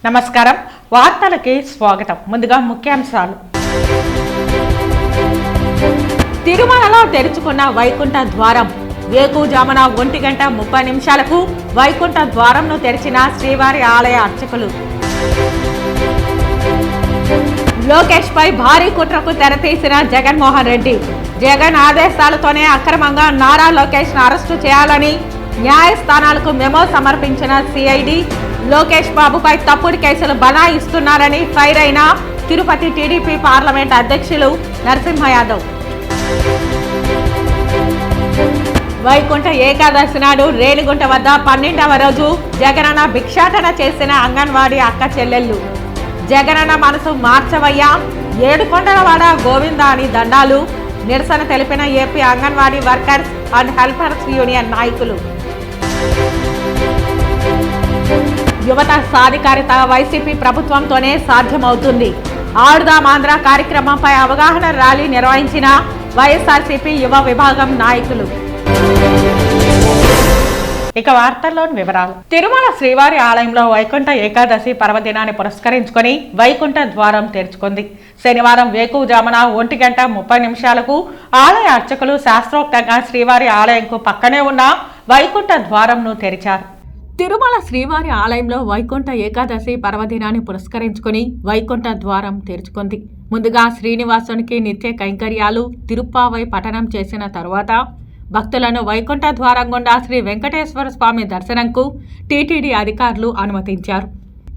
నమస్కారం వార్తలకి స్వాగతం. ముందుగా ముఖ్యాంశాలు. తిరుమలలో తెరుచుకున్న వైకుంఠ ద్వారం. వేకువజామున 1:30 వైకుంఠ ద్వారంను తెరిచిన శ్రీవారి ఆలయ అర్చకులు. లోకేష్ పై భారీ కుట్రకు తెరతీసిన జగన్మోహన్ రెడ్డి. జగన్ ఆదేశాలతోనే అక్రమంగా నారా లోకేష్ ను అరెస్టు చేయాలని న్యాయస్థానాలకు మెమో సమర్పించిన సిఐడి. లోకేష్ బాబుపై తప్పుడు కేసులు బనాయిస్తున్నారని ఫైర్ అయిన తిరుపతి టీడీపీ పార్లమెంట్ అధ్యక్షులు నరసింహ యాదవ్. వైకుంఠ ఏకాదశి నాడు రేణిగుంట వద్ద 12వ రోజు జగనన్న భిక్షాటన చేసిన అంగన్వాడీ అక్క చెల్లెళ్ళు. జగనన్న మనసు మార్చవయ్యా, ఏడుకొండలవాడ గోవింద అని దండాలు. నిరసన తెలిపిన AP anganwadi workers and helpers union నాయకులు. యువత సాధికారిత వైసీపీ ప్రభుత్వంతోనే సాధ్యమవుతుంది. ఆడుదాం ఆంధ్ర కార్యక్రమంపై అవగాహన ర్యాలీ నిర్వహించిన వైఎస్ఆర్సీపీ యువ విభాగం నాయకులు. ఇక వార్తల్లోని వివరాలు. తిరుమల శ్రీవారి ఆలయంలో వైకుంఠ ఏకాదశి పర్వదినాన్ని పురస్కరించుకొని వైకుంఠ ద్వారం తెరుచుకుంది. శనివారం వేకువజామున 1:30 ఆలయ అర్చకులు శాస్త్రోక్తంగా శ్రీవారి ఆలయంకు పక్కనే ఉన్న వైకుంఠ ద్వారంను తెరిచారు. తిరుమల శ్రీవారి ఆలయంలో వైకుంఠ ఏకాదశి పర్వదినాన్ని పురస్కరించుకుని వైకుంఠ ద్వారం తెరుచుకుంది. ముందుగా శ్రీనివాసునికి నిత్య కైంకర్యాలు తిరుప్పావై పఠనం చేసిన తరువాత భక్తులను వైకుంఠ ద్వారం గుండా శ్రీ వెంకటేశ్వర స్వామి దర్శనంకు టీటీడీ అధికారులు అనుమతించారు.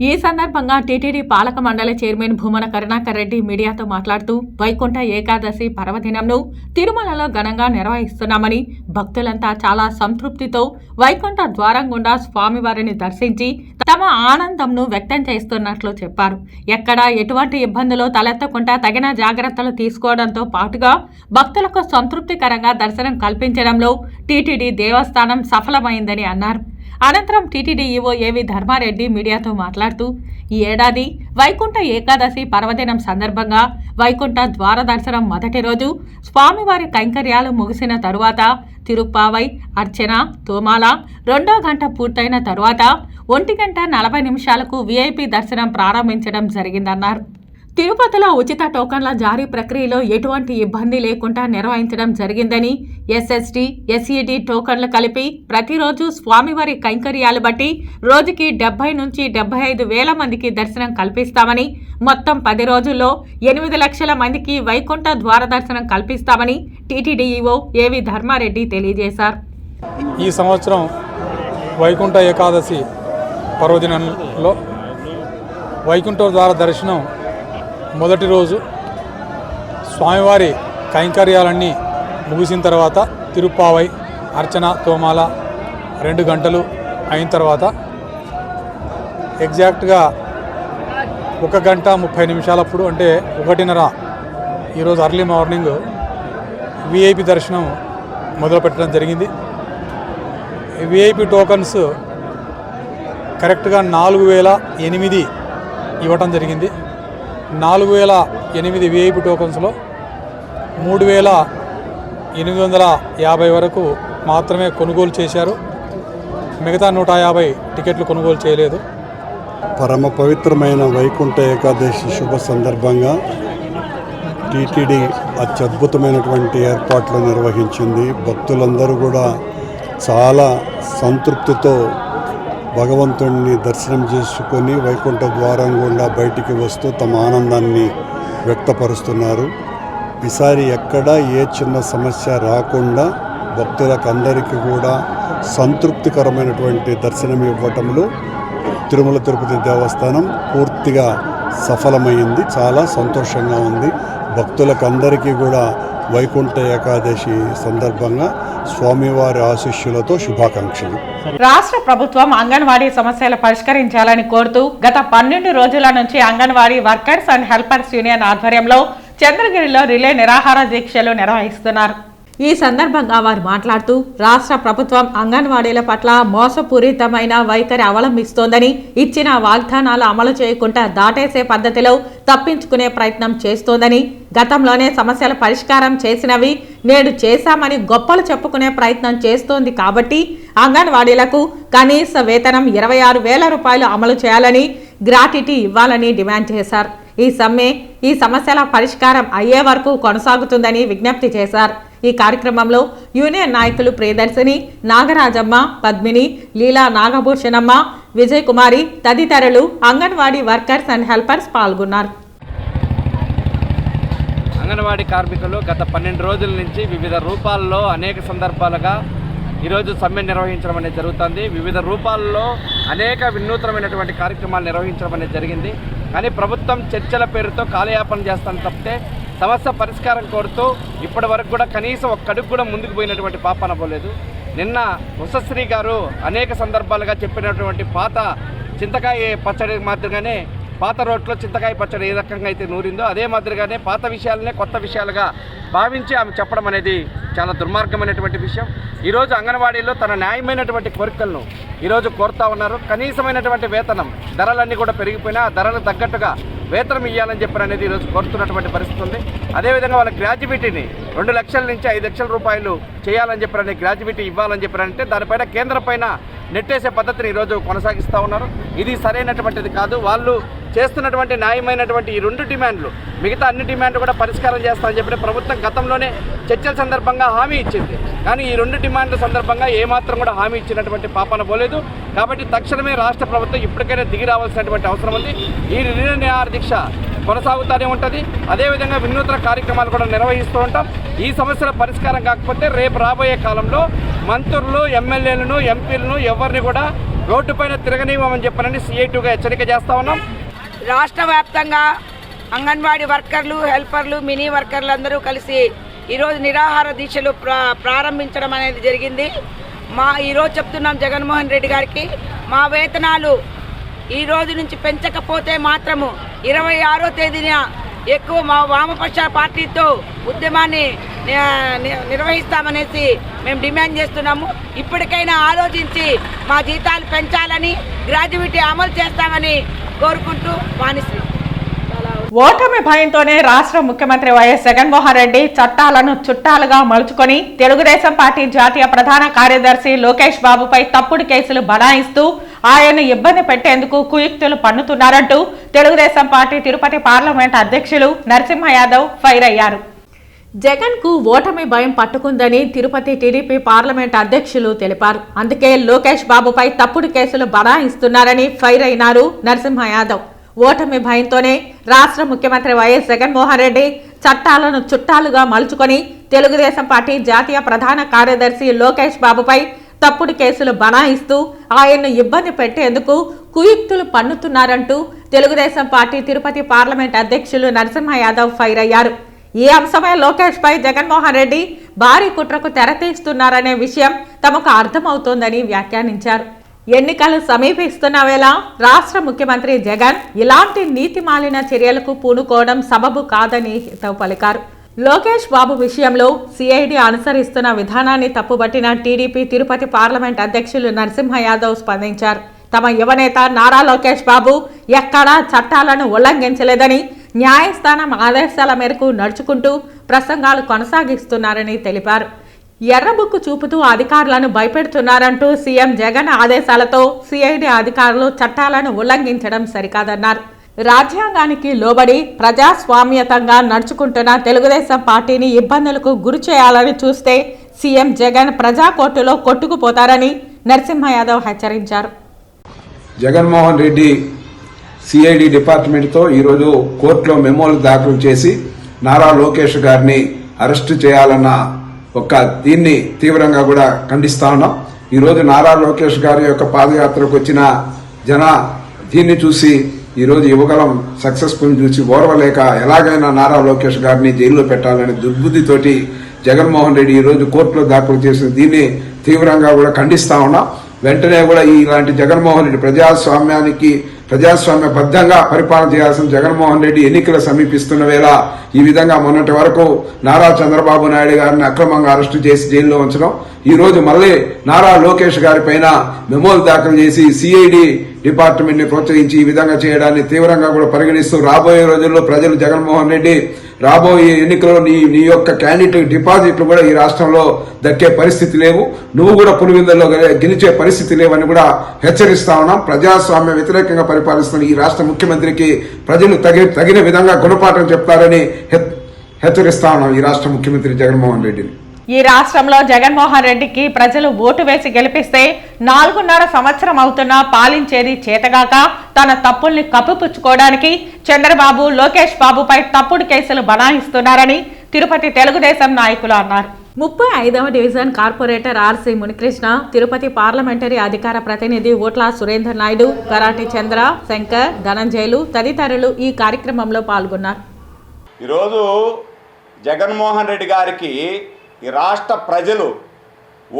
ఈ సందర్భంగా టీటీడీ పాలక మండలి చైర్మన్ భూమన కరుణాకర్ రెడ్డి మీడియాతో మాట్లాడుతూ వైకుంఠ ఏకాదశి పర్వదినంను తిరుమలలో ఘనంగా నిర్వహిస్తున్నామని, భక్తులంతా చాలా సంతృప్తితో వైకుంఠ ద్వారం గుండా స్వామివారిని దర్శించి తమ ఆనందంను వ్యక్తం చేస్తున్నట్లు చెప్పారు. ఎక్కడా ఎటువంటి ఇబ్బందులు తలెత్తకుండా తగిన జాగ్రత్తలు తీసుకోవడంతో పాటుగా భక్తులకు సంతృప్తికరంగా దర్శనం కల్పించడంలో టీటీడీ దేవస్థానం సఫలమైందని అన్నారు. అనంతరం టీటీడీ ఈవో ఏవి ధర్మారెడ్డి మీడియాతో మాట్లాడుతూ ఈ ఏడాది వైకుంఠ ఏకాదశి పర్వదినం సందర్భంగా వైకుంఠ ద్వార దర్శనం మొదటి రోజు స్వామివారి కైంకర్యాలు ముగిసిన తరువాత తిరుప్పావై అర్చన తోమాల 2వ గంట పూర్తయిన తరువాత 1:40 వీఐపీ దర్శనం ప్రారంభించడం జరిగిందన్నారు. తిరుపతిలో ఉచిత టోకన్ల జారీ ప్రక్రియలో ఎటువంటి ఇబ్బంది లేకుండా నిర్వహించడం జరిగిందని, ఎస్ఎస్టీ, ఎస్ఈడి టోకన్లు కలిపి ప్రతిరోజు స్వామివారి కైంకర్యాలు బట్టి రోజుకి 70 నుంచి 75 వేల మందికి దర్శనం కల్పిస్తామని, మొత్తం 10 రోజుల్లో 8 లక్షల మందికి వైకుంఠ ద్వార దర్శనం కల్పిస్తామని టీటీడీ ఈవో ఏవి ధర్మారెడ్డి తెలియజేశారు. ఈ సంవత్సరం వైకుంఠ ఏకాదశి పర్వదినంలో వైకుంఠ ద్వార దర్శనం మొదటి రోజు స్వామివారి కైంకర్యాలన్నీ ముగిసిన తర్వాత తిరుప్పావై అర్చన తోమాల 2 గంటలు అయిన తర్వాత ఎగ్జాక్ట్గా 1:30 అంటే 1:30 ఈరోజు అర్లీ మార్నింగ్ విఐపి దర్శనం మొదలుపెట్టడం జరిగింది. విఐపి టోకన్స్ కరెక్ట్గా 4008 ఇవ్వటం జరిగింది. 4008 విఐపి టోకన్స్లో 3850 వరకు మాత్రమే కొనుగోలు చేశారు. మిగతా 150 టికెట్లు కొనుగోలు చేయలేదు. పరమ పవిత్రమైన వైకుంఠ ఏకాదశి శుభ సందర్భంగా టీటీడీ అత్యద్భుతమైనటువంటి ఏర్పాట్లు నిర్వహించింది. భక్తులందరూ కూడా చాలా సంతృప్తితో భగవంతుడిని దర్శనం చేసుకొని వైకుంఠ ద్వారం గుండా బయటికి వస్తూ తమ ఆనందాన్ని వ్యక్తపరుస్తున్నారు. ఈసారి ఎక్కడా ఏ చిన్న సమస్య రాకుండా భక్తులకు అందరికీ కూడా సంతృప్తికరమైనటువంటి దర్శనం ఇవ్వటంలో తిరుమల తిరుపతి దేవస్థానం పూర్తిగా సఫలమైంది. చాలా సంతోషంగా ఉంది. భక్తులకు అందరికీ కూడా వైకుంఠ ఏకాదశి సందర్భంగా స్వామివారి ఆశీస్సులతో శుభాకాంక్షలు. రాష్ట్ర ప్రభుత్వం అంగన్వాడీ సమస్యలు పరిష్కరించాలని కోరుతూ గత 12 రోజుల నుంచి anganwadi workers and helpers union ఆధ్వర్యంలో చంద్రగిరిలో రిలే నిరాహార దీక్షలు నిర్వహిస్తున్నారు. ఈ సందర్భంగా వారు మాట్లాడుతూ రాష్ట్ర ప్రభుత్వం అంగన్వాడీల పట్ల మోసపూరితమైన వైఖరి అవలంబిస్తోందని, ఇచ్చిన వాగ్దానాలు అమలు చేయకుండా దాటేసే పద్ధతిలో తప్పించుకునే ప్రయత్నం చేస్తోందని, గతంలోనే సమస్యల పరిష్కారం చేసినవి నేడు చేశామని గొప్పలు చెప్పుకునే ప్రయత్నం చేస్తోంది. కాబట్టి అంగన్వాడీలకు కనీస వేతనం 26,000 రూపాయలు అమలు చేయాలని, గ్రాట్యుటీ ఇవ్వాలని డిమాండ్ చేశారు. ఈ సమస్యల పరిష్కారం అయ్యే వరకు కొనసాగుతుందని విజ్ఞప్తి చేశారు. ఈ కార్యక్రమంలో యూనియన్ నాయకులు ప్రియదర్శిని, నాగరాజమ్మ, పద్మిని, లీలా నాగభూషణమ్మ, విజయ్ కుమారి తదితరులు అంగన్వాడీ వర్కర్స్ అండ్ హెల్పర్స్ పాల్గొన్నారు. అంగన్వాడీ కార్మికులు గత 12 రోజుల నుంచి వివిధ రూపాల్లో అనేక సందర్భాలుగా ఈరోజు సమ్మె నిర్వహించడం అనేది జరుగుతుంది. వివిధ రూపాల్లో అనేక వినూత్నమైనటువంటి కార్యక్రమాలు నిర్వహించడం అనేది జరిగింది. కానీ ప్రభుత్వం చర్చల పేరుతో కాలయాపన చేస్తాను తప్పితే సమస్య పరిష్కారం కోరుతూ ఇప్పటి వరకు కూడా కనీసం ఒక్కడికి కూడా ముందుకు పోయినటువంటి పాపాన పోలేదు. నిన్న ఉషశ్రీ గారు అనేక సందర్భాలుగా చెప్పినటువంటి పాత చింతకాయ పచ్చడి మాదిరిగానే పాత రోట్లో చింతకాయ పచ్చడి ఏ రకంగా అయితే నూరిందో అదే మాదిరిగానే పాత విషయాలనే కొత్త విషయాలుగా భావించి ఆమె చెప్పడం అనేది చాలా దుర్మార్గమైనటువంటి విషయం. ఈరోజు అంగన్వాడీలో తన న్యాయమైనటువంటి కోరికలను ఈరోజు కోరుతా ఉన్నారు. కనీసమైనటువంటి వేతనం, ధరలన్నీ కూడా పెరిగిపోయినా ఆ ధరలకు తగ్గట్టుగా వేతనం ఇవ్వాలని చెప్పి అనేది ఈరోజు కోరుతున్నటువంటి పరిస్థితి ఉంది. అదేవిధంగా వాళ్ళ గ్రాడ్యుయేటీని 2 లక్షల నుంచి 5 లక్షల రూపాయలు చేయాలని చెప్పి గ్రాడ్యుయేటీ ఇవ్వాలని చెప్పారంటే దానిపైన కేంద్రం పైన నెట్టేసే పద్ధతిని ఈరోజు కొనసాగిస్తూ ఉన్నారు. ఇది సరైనటువంటిది కాదు. వాళ్ళు చేస్తున్నటువంటి న్యాయమైనటువంటి ఈ 2 డిమాండ్లు మిగతా అన్ని డిమాండ్లు కూడా పరిష్కారం చేస్తామని చెప్పి ప్రభుత్వం గతంలోనే చర్చల సందర్భంగా హామీ ఇచ్చింది. కానీ ఈ 2 డిమాండ్ల సందర్భంగా ఏమాత్రం కూడా హామీ ఇచ్చినటువంటి పాపాన పోలేదు. కాబట్టి తక్షణమే రాష్ట్ర ప్రభుత్వం ఇప్పటికైనా దిగి రావాల్సినటువంటి అవసరం ఉంది. ఈ నిరాహార దీక్ష కొనసాగుతూనే ఉంటుంది. అదేవిధంగా వినూత్న కార్యక్రమాలు కూడా నిర్వహిస్తూ ఉంటాం. ఈ సమస్యల పరిష్కారం కాకపోతే రేపు రాబోయే కాలంలో మంత్రులు, ఎమ్మెల్యేలను, ఎంపీలను ఎవరిని కూడా రోడ్డుపైన తిరగనివ్వమని చెప్పనని సిఐటిగా హెచ్చరిక చేస్తా ఉన్నాం. రాష్ట్ర వ్యాప్తంగా అంగన్వాడీ వర్కర్లు, హెల్పర్లు, మినీ వర్కర్లు అందరూ కలిసి ఈరోజు నిరాహార దీక్షలు ప్రారంభించడం అనేది జరిగింది. ఈరోజు చెప్తున్నాం జగన్మోహన్ రెడ్డి గారికి, మా వేతనాలు ఈ రోజు నుంచి పెంచకపోతే మాత్రము 26వ తేదీన ఎక్కువ మా వామపక్ష పార్టీతో ఉద్యమాన్ని నిర్వహిస్తామనేసి మేము డిమాండ్ చేస్తున్నాము. ఇప్పటికైనా ఆలోచించి మా జీతాలు పెంచాలని, గ్రాడ్యుయేటీ అమలు చేస్తామని కోరుకుంటూ వాణిశ్రీ. ఓటమి భయంతోనే రాష్ట్ర ముఖ్యమంత్రి వైఎస్ జగన్మోహన్ రెడ్డి చట్టాలను చుట్టాలుగా మలుచుకొని తెలుగుదేశం పార్టీ జాతీయ ప్రధాన కార్యదర్శి లోకేష్ బాబుపై తప్పుడు కేసులు బనాయిస్తూ ఆయన్ను ఇబ్బంది పెట్టేందుకు కుయుక్తులు పన్నుతున్నారంటూ తెలుగుదేశం పార్టీ తిరుపతి పార్లమెంట్ అధ్యక్షులు నరసింహ యాదవ్ ఫైర్ అయ్యారు. జగన్ కు ఓటమి భయం పట్టుకుందని తిరుపతి టీడీపీ పార్లమెంట్ అధ్యక్షులు తెలిపారు. అందుకే లోకేష్ బాబుపై తప్పుడు కేసులు బనాయిస్తున్నారని ఫైర్ అయినారు నరసింహ యాదవ్. ఓటమి భయంతోనే రాష్ట్ర ముఖ్యమంత్రి వైఎస్ జగన్మోహన్ రెడ్డి చట్టాలను చుట్టాలుగా మలుచుకొని తెలుగుదేశం పార్టీ జాతీయ ప్రధాన కార్యదర్శి లోకేష్ బాబుపై తప్పుడు కేసులు బనాయిస్తూ ఆయన్ను ఇబ్బంది పెట్టేందుకు కుయుక్తులు పన్నుతున్నారంటూ తెలుగుదేశం పార్టీ తిరుపతి పార్లమెంట్ అధ్యక్షులు నరసింహ యాదవ్ ఫైర్ అయ్యారు. ఈ అంశమే లోకేష్ పై జగన్మోహన్ రెడ్డి భారీ కుట్రకు తెరతీస్తున్నారనే విషయం తమకు అర్థమవుతోందని వ్యాఖ్యానించారు. ఎన్నికలు సమీపిస్తున్న వేళ రాష్ట్ర ముఖ్యమంత్రి జగన్ ఇలాంటి నీతిమాలిన చర్యలకు పూనుకోవడం సబబు కాదని హితవు పలికారు. లోకేష్ బాబు విషయంలో సిఐడి అనుసరిస్తున్న విధానాన్ని తప్పుబట్టిన టీడీపీ తిరుపతి పార్లమెంట్ అధ్యక్షులు నరసింహ యాదవ్ స్పందించారు. తమ యువనేత నారా లోకేష్ బాబు ఎక్కడా చట్టాలను ఉల్లంఘించలేదని, న్యాయస్థానం ఆదేశాల మేరకు నడుచుకుంటూ ప్రసంగాలు కొనసాగిస్తున్నారని తెలిపారు. ఎర్రబుక్కు చూపుతూ అధికారులను భయపెడుతున్నారంటూ సీఎం జగన్ ఆదేశాలతో సిఐడి అధికారులు చట్టాలను ఉల్లంఘించడం సరికాదన్నారు. రాజ్యాంగానికి లోబడి ప్రజాస్వామ్యతంగా నడుచుకుంటున్న తెలుగుదేశం పార్టీని ఇబ్బందులకు గురి చేయాలని చూస్తే సీఎం జగన్ ప్రజా కోర్టులో కొట్టుకుపోతారని నరసింహ యాదవ్ హెచ్చరించారు. జగన్మోహన్ రెడ్డి సిఐడి డిపార్ట్మెంట్తో ఈరోజు కోర్టులో మెమోలు దాఖలు చేసి నారా లోకేష్ గారిని అరెస్టు చేయాలన్న దీన్ని తీవ్రంగా కూడా ఖండిస్తా ఉన్నాం. ఈరోజు నారా లోకేష్ గారి యొక్క పాదయాత్రకు వచ్చిన దీన్ని చూసి ఈరోజు యువగలం సక్సెస్ఫుల్ చూసి ఓర్వలేక ఎలాగైనా నారా లోకేష్ గారిని జైల్లో పెట్టాలనే దుర్బుద్ధితోటి జగన్మోహన్ రెడ్డి ఈరోజు కోర్టులో దాఖలు చేసిన దీన్ని తీవ్రంగా కూడా ఖండిస్తా ఉన్నాం. వెంటనే కూడా ఇలాంటి జగన్మోహన్ రెడ్డి ప్రజాస్వామ్యబద్ధంగా పరిపాలన చేయాల్సిన జగన్మోహన్ రెడ్డి ఎన్నికలు సమీపిస్తున్న వేళ ఈ విధంగా మొన్నటి వరకు నారా చంద్రబాబు నాయుడు గారిని అక్రమంగా అరెస్టు చేసి జైల్లో ఉంచడం, ఈ రోజు మళ్లీ నారా లోకేష్ గారి పైన మెమోలు దాఖలు చేసి సిఐడి డిపార్ట్మెంట్ ని ప్రోత్సహించి ఈ విధంగా చేయడాన్ని తీవ్రంగా కూడా పరిగణిస్తూ రాబోయే రోజుల్లో ప్రజలు జగన్మోహన్ రెడ్డి రాబోయే ఎన్నికల్లో నీ యొక్క క్యాండిడేట్ డిపాజిట్లు కూడా ఈ రాష్ట్రంలో దక్కే పరిస్థితి లేవు, నువ్వు కూడా పులివెందుల్లో గెలిచే పరిస్థితి లేవని కూడా హెచ్చరిస్తా ఉన్నాం. ప్రజాస్వామ్య వ్యతిరేకంగా పరిపాలిస్తున్న ఈ రాష్ట్ర ముఖ్యమంత్రికి ప్రజలు తగిన విధంగా గుణపాఠం చెప్తారని హెచ్చరిస్తా ఉన్నాం ఈ రాష్ట్ర ముఖ్యమంత్రి జగన్మోహన్ రెడ్డిని. ఈ రాష్ట్రంలో జగన్మోహన్ రెడ్డికి ప్రజలు ఓటు వేసి గెలిపిస్తే 4.5 సంవత్సరం అవుతున్నా పాలించేది చేతగాక తన తప్పుల్ని కప్పిపుచ్చుకోవడానికి చంద్రబాబు, లోకేష్ బాబుపై తప్పుడు కేసులు బనాయిస్తున్నారని తిరుపతి తెలుగుదేశం నాయకులు అన్నారు. 35వ division corporator RC Munikrishna, Tirupati parliamentary అధికార ప్రతినిధి ఓట్ల సురేందర్ నాయుడు, కరాటి చంద్ర, శంకర్, ధనంజయులు తదితరులు ఈ కార్యక్రమంలో పాల్గొన్నారు. ఈరోజు జగన్మోహన్ రెడ్డి గారికి ఈ రాష్ట్ర ప్రజలు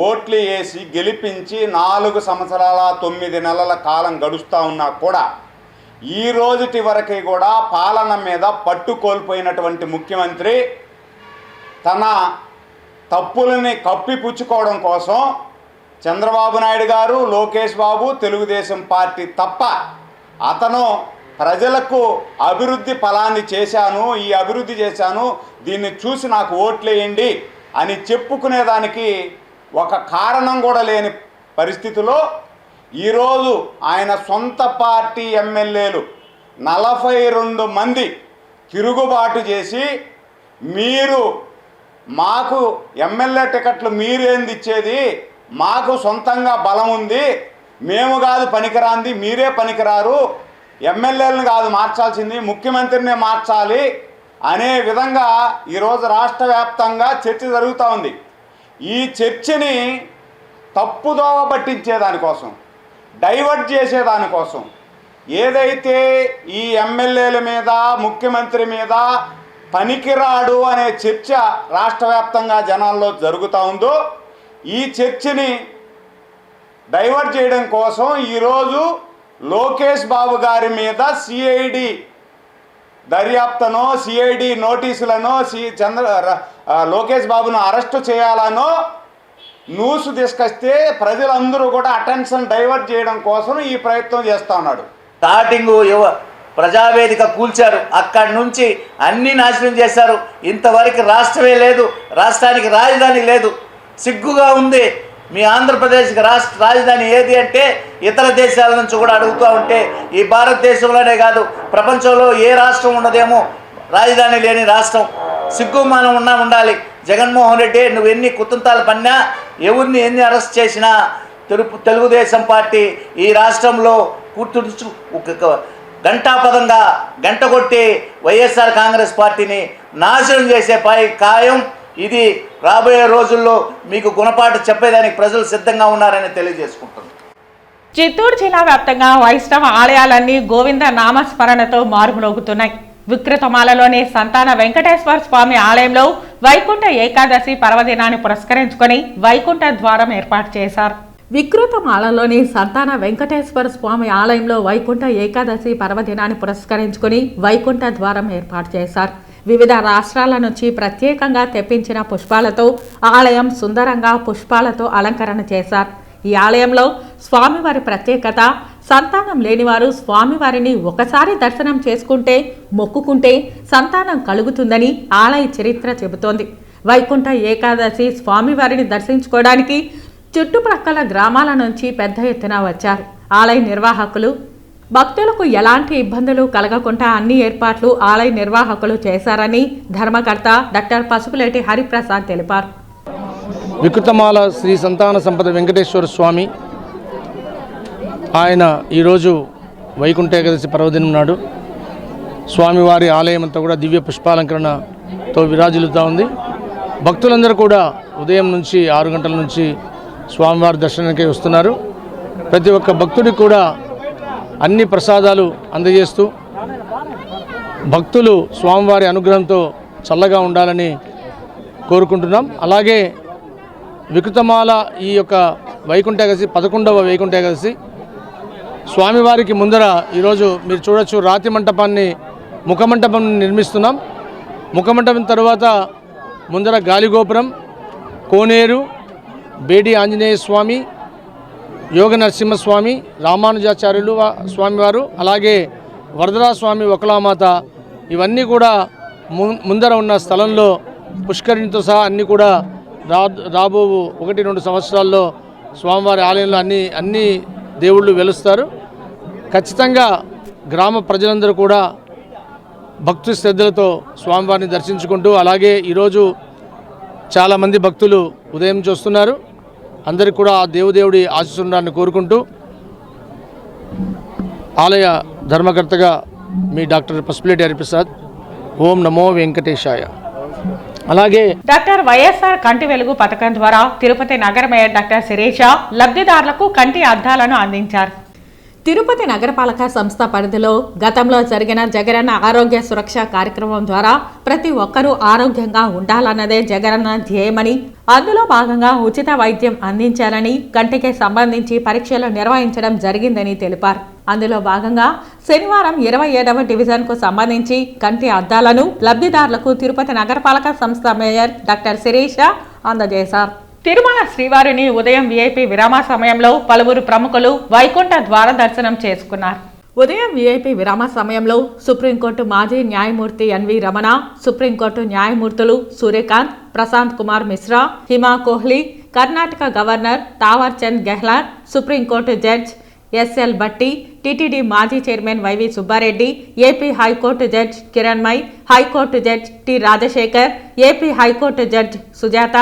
ఓట్లు వేసి గెలిపించి 4 సంవత్సరాల 9 నెలల కాలం గడుస్తూ ఉన్నా కూడా ఈ రోజుటి వరకు కూడా పాలన మీద పట్టు కోల్పోయినటువంటి ముఖ్యమంత్రి తన తప్పులని కప్పిపుచ్చుకోవడం కోసం చంద్రబాబు నాయుడు గారు, లోకేష్ బాబు, తెలుగుదేశం పార్టీ తప్ప అతను ప్రజలకు అభివృద్ధి ఫలాన్ని చేశాను, ఈ అభివృద్ధి చేశాను, దీన్ని చూసి నాకు ఓట్లేయండి అని చెప్పుకునేదానికి ఒక కారణం కూడా లేని పరిస్థితిలో ఈరోజు ఆయన సొంత పార్టీ ఎమ్మెల్యేలు 42 మంది తిరుగుబాటు చేసి మీరు మాకు ఎమ్మెల్యే టికెట్లు మీరేంది ఇచ్చేది, మాకు సొంతంగా బలం ఉంది, మేము కాదు పనికిరాంది, మీరే పనికిరారు, ఎమ్మెల్యేలను కాదు మార్చాల్సింది ముఖ్యమంత్రినే మార్చాలి అనే విధంగా ఈరోజు రాష్ట్ర వ్యాప్తంగా చర్చ జరుగుతూ ఉంది. ఈ చర్చని తప్పుదోవ పట్టించేదానికోసం, డైవర్ట్ చేసేదానికోసం ఏదైతే ఈ ఎమ్మెల్యేల మీద, ముఖ్యమంత్రి మీద పనికిరాడు అనే చర్చ రాష్ట్ర వ్యాప్తంగా జనాల్లో జరుగుతూ ఉందో ఈ చర్చని డైవర్ట్ చేయడం కోసం ఈరోజు లోకేష్ బాబు గారి మీద సిఐడి దర్యాప్తునో, సిఐడి నోటీసులను, లోకేష్ బాబును అరెస్టు చేయాలనో న్యూస్ తీసుకొస్తే ప్రజలందరూ కూడా అటెన్షన్ డైవర్ట్ చేయడం కోసం ఈ ప్రయత్నం చేస్తూ ఉన్నాడు. స్టార్టింగ్ ప్రజావేదిక కూల్చారు, అక్కడి నుంచి అన్నీ నాశనం చేశారు. ఇంతవరకు రాష్ట్రమే లేదు, రాష్ట్రానికి రాజధాని లేదు. సిగ్గుగా ఉంది. మీ ఆంధ్రప్రదేశ్కి రాజధాని ఏది అంటే ఇతర దేశాల నుంచి కూడా అడుగుతూ ఉంటే ఈ భారతదేశంలోనే కాదు ప్రపంచంలో ఏ రాష్ట్రం ఉండదేమో రాజధాని లేని రాష్ట్రం. సిగ్గుమానం ఉండాలి. జగన్మోహన్ రెడ్డి నువ్వు ఎన్ని కుతంత్రాలు పన్నా, ఎవరిని ఎన్ని అరెస్ట్ చేసినా తెలుగుదేశం పార్టీ ఈ రాష్ట్రంలో కూర్చుంచు గంటాపదంగా గంట కొట్టి వైఎస్ఆర్ కాంగ్రెస్ పార్టీని నాశనం చేసే ఖాయం. ఇది రాబోయే రోజుల్లో మీకు గుణపాఠం చెప్పేదానికి ప్రజలు సిద్ధంగా ఉన్నారని తెలియజేసుకుంటున్నారు. చిత్తూరు జిల్లా వ్యాప్తంగా వైష్ణవ ఆలయాలన్నీ గోవింద నామస్మరణతో మారుమోగుతున్నాయి. వికృతమాలలోని సంతాన వెంకటేశ్వర స్వామి ఆలయంలో వైకుంఠ ఏకాదశి పర్వదినాన్ని పురస్కరించుకొని వైకుంఠ ద్వారం ఏర్పాటు చేశారు. వికృతమాలలోని సంతాన వెంకటేశ్వర స్వామి ఆలయంలో వైకుంఠ ఏకాదశి పర్వదినాన్ని పురస్కరించుకొని వైకుంఠ ద్వారం ఏర్పాటు చేశారు. వివిధ రాష్ట్రాల నుంచి ప్రత్యేకంగా తెప్పించిన పుష్పాలతో ఆలయం సుందరంగా పుష్పాలతో అలంకరణ చేశారు. ఈ ఆలయంలో స్వామివారి ప్రత్యేకత, సంతానం లేనివారు స్వామివారిని ఒకసారి దర్శనం చేసుకుంటే, మొక్కుకుంటే సంతానం కలుగుతుందని ఆలయ చరిత్ర చెబుతోంది. వైకుంఠ ఏకాదశి స్వామివారిని దర్శించుకోవడానికి చుట్టుప్రక్కల గ్రామాల నుంచి పెద్ద ఎత్తున వచ్చారు. ఆలయ నిర్వాహకులు భక్తులకు ఎలాంటి ఇబ్బందులు కలగకుండా అన్ని ఏర్పాట్లు ఆలయ నిర్వాహకులు చేశారని ధర్మకర్త డాక్టర్ పసుపులేటి హరిప్రసాద్ తెలిపారు. వికృతమాల శ్రీ సంతాన సంపద వెంకటేశ్వర స్వామి ఆయన ఈరోజు వైకుంఠ ఏకాదశి పర్వదినం నాడు స్వామివారి ఆలయం అంతా కూడా దివ్య పుష్పాలంకరణతో విరాజిల్లుతూ ఉంది. భక్తులందరూ కూడా ఉదయం నుంచి 6 గంటల నుంచి స్వామివారి దర్శనానికి వస్తున్నారు. ప్రతి ఒక్క భక్తుడికి కూడా అన్ని ప్రసాదాలు అందజేస్తూ భక్తులు స్వామివారి అనుగ్రహంతో చల్లగా ఉండాలని కోరుకుంటున్నాం. అలాగే వికృతమాల ఈ యొక్క వైకుంఠ ఏకాదశి 11వ వైకుంఠ ఏకాదశి స్వామివారికి ముందర ఈరోజు మీరు చూడొచ్చు రాతి మంటపాన్ని ముఖమంటపం నిర్మిస్తున్నాం. ముఖమంటపం తర్వాత ముందర గాలిగోపురం, కోనేరు, బేడి ఆంజనేయ స్వామి, యోగ నరసింహస్వామి, రామానుజాచార్యులు స్వామివారు, అలాగే వరదరాస్వామి, ఒకలామాత ఇవన్నీ కూడా ముందర ఉన్న స్థలంలో పుష్కరిణితో సహా అన్నీ కూడా రాబో 1-2 సంవత్సరాల్లో స్వామివారి ఆలయంలో అన్ని దేవుళ్ళు వెలుస్తారు. ఖచ్చితంగా గ్రామ ప్రజలందరూ కూడా భక్తి శ్రద్ధలతో స్వామివారిని దర్శించుకుంటూ, అలాగే ఈరోజు చాలామంది భక్తులు ఉదయం చూస్తున్నారు. అందరికీ కూడా ఆ దేవుడి ఆశీస్సులను కోరుకుంటూ ఆలయ ధర్మకర్తగా మీ డాక్టర్ పసుపులేటి హరిప్రసాద్. ఓం నమో వెంకటేశాయ. అలాగే డాక్టర్ వైఎస్ఆర్ కంటి వెలుగు పథకం ద్వారా తిరుపతి నగర మేయర్ డాక్టర్ శిరీష లబ్ధిదారులకు కంటి అద్దాలను అందించారు. తిరుపతి నగరపాలక సంస్థ పరిధిలో గతంలో జరిగిన జగనన్న ఆరోగ్య సురక్ష కార్యక్రమం ద్వారా ప్రతి ఒక్కరూ ఆరోగ్యంగా ఉండాలన్నదే జగనన్న ధ్యేయమని, అందులో భాగంగా ఉచిత వైద్యం అందించాలని, కంటికి సంబంధించి పరీక్షలు నిర్వహించడం జరిగిందని తెలిపారు. అందులో భాగంగా శనివారం 27వ డివిజన్కు సంబంధించి కంటి అద్దాలను లబ్ధిదారులకు తిరుపతి నగరపాలక సంస్థ మేయర్ డాక్టర్ శిరీష అందజేశారు. తిరుమల శ్రీవారిని ఉదయం విఐపి విరామ సమయంలో పలువురు ప్రముఖులు వైకుంఠ ద్వార దర్శనం చేసుకున్నారు. ఉదయం విఐపి విరామ సమయంలో సుప్రీంకోర్టు మాజీ న్యాయమూర్తి ఎన్వి రమణ, సుప్రీంకోర్టు న్యాయమూర్తులు Suryakant, Prashant Kumar Mishra, Hima Kohli, Karnataka governor Thawar Chand Gehlot, supreme court judge SL Bhatti, TTD మాజీ chairman YV Subbareddy, AP high court judge Kiranmayi, high court judge T Rajasekhar, AP high court judge Sujatha,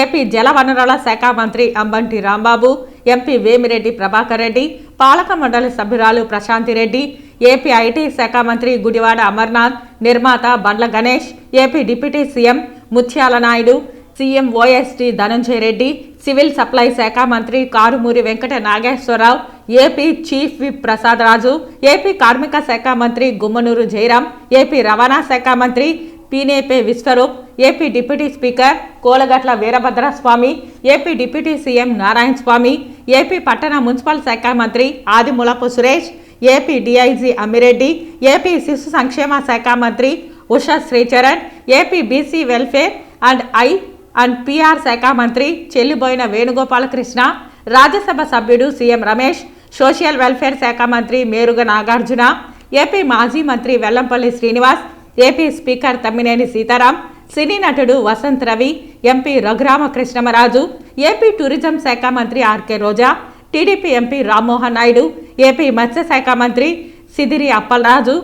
AP జలవనరుల శాఖ మంత్రి అంబంటి రాంబాబు, ఎంపీ వేమిరెడ్డి ప్రభాకర్ రెడ్డి, పాలక మండలి సభ్యురాలు ప్రశాంతిరెడ్డి, ఏపీ ఐటీ శాఖ మంత్రి గుడివాడ అమర్నాథ్, నిర్మాత Bandla Ganesh, AP deputy CM Muthyala Naidu, CM OSD Dhananjaya Reddy, civil supply శాఖ మంత్రి Karumuri Venkata Nageswararao, AP chief whip Prasad Raju, AP కార్మిక శాఖ మంత్రి గుమ్మనూరు జయరాం, ఏపీ రవాణా శాఖ మంత్రి Pinipe Viswarup, AP deputy speaker Kolagatla Veerabhadraswamy, AP deputy CM Narayana Swamy, AP పట్టణ మున్సిపల్ శాఖ మంత్రి Adimulapu Suresh, AP DIG Ammireddy, AP శిశు సంక్షేమ శాఖ మంత్రి Usha Sricharan, AP BC welfare and PR శాఖ మంత్రి చెల్లిబోయిన వేణుగోపాలకృష్ణ, రాజ్యసభ సభ్యుడు సీఎం రమేష్, సోషల్ వెల్ఫేర్ శాఖ మంత్రి మేరుగ నాగార్జున, ఏపీ మాజీ మంత్రి Vellampalli Srinivas, AP speaker Tammineni Sitaram, cine నటుడు Vasanth Ravi, MP Raghuramakrishnamaraju, AP tourism శాఖ మంత్రి RK Roja, TDP MP Rammohan Naidu, AP మత్స్యశాఖ మంత్రి సిదిరి అప్పలరాజు,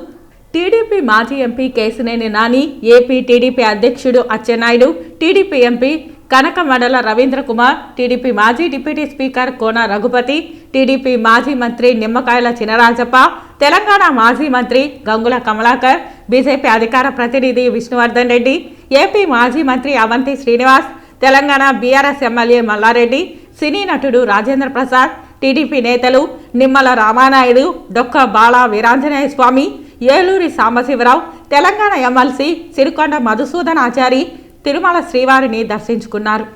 టీడీపీ మాజీ MP Kesineni Nani, AP TDP అధ్యక్షుడు Atchannaidu, TDP MP Kanakamedala Ravindra Kumar, TDP మాజీ deputy speaker Kona Raghupathi, TDP మాజీ మంత్రి నిమ్మకాయల చినరాజప్ప, తెలంగాణ మాజీ మంత్రి గంగుల కమలాకర్, బీజేపీ అధికార ప్రతినిధి విష్ణువర్ధన్ రెడ్డి, ఏపీ మాజీ మంత్రి అవంతి శ్రీనివాస్, తెలంగాణ బీఆర్ఎస్ ఎమ్మెల్యే మల్లారెడ్డి, సినీ నటుడు రాజేంద్ర ప్రసాద్, టీడీపీ నేతలు నిమ్మల రామానాయుడు, డొక్క బాల వీరాంజనేయ స్వామి, ఏలూరి సాంబశివరావు, తెలంగాణ ఎమ్మెల్సీ సిరికొండ మధుసూదనాచారి తిరుమల శ్రీవారిని దర్శించుకున్నారు.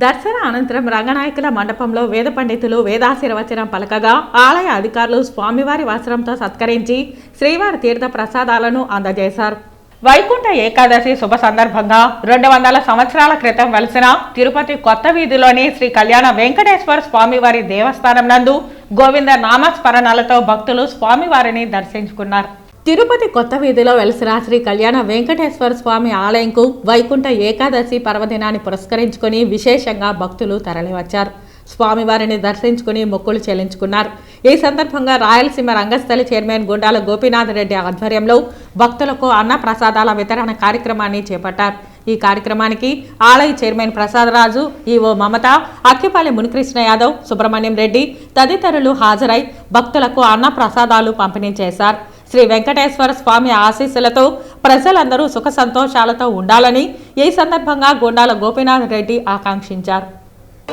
దర్శన అనంతరం రంగనాయకుల మండపంలో వేద పండితులు వేదాశీర్వచనం పలకగా ఆలయ అధికారులు స్వామివారి వస్త్రంతో సత్కరించి శ్రీవారి తీర్థ ప్రసాదాలను అందజేశారు. వైకుంఠ ఏకాదశి శుభ సందర్భంగా 200 సంవత్సరాల క్రితం వెలిసిన తిరుపతి కొత్త వీధిలోని శ్రీ కళ్యాణ వెంకటేశ్వర స్వామివారి దేవస్థానం నందు గోవింద నామస్మరణలతో భక్తులు స్వామివారిని దర్శించుకున్నారు. తిరుపతి కొత్త వీధిలో వెలిసిన శ్రీ కళ్యాణ వెంకటేశ్వర స్వామి ఆలయంకు వైకుంఠ ఏకాదశి పర్వదినాన్ని పురస్కరించుకొని విశేషంగా భక్తులు తరలివచ్చారు. స్వామివారిని దర్శించుకుని మొక్కులు చెల్లించుకున్నారు. ఈ సందర్భంగా రాయలసీమ రంగస్థలి చైర్మన్ గుండాల గోపీనాథ్ రెడ్డి ఆధ్వర్యంలో భక్తులకు అన్న ప్రసాదాల వితరణ కార్యక్రమాన్ని చేపట్టారు. ఈ కార్యక్రమానికి ఆలయ చైర్మన్ ప్రసాద్ రాజు, ఈవో మమత, అక్కిపల్లి మునికృష్ణ యాదవ్, సుబ్రహ్మణ్యం రెడ్డి తదితరులు హాజరై భక్తులకు అన్న ప్రసాదాలు పంపిణీ చేశారు. శ్రీ వెంకటేశ్వర స్వామి ఆశీస్సులతో ప్రజలందరూ సుఖ సంతోషాలతో ఉండాలని ఈ సందర్భంగా గుండాల గోపీనాథ్ రెడ్డి ఆకాంక్షించారు.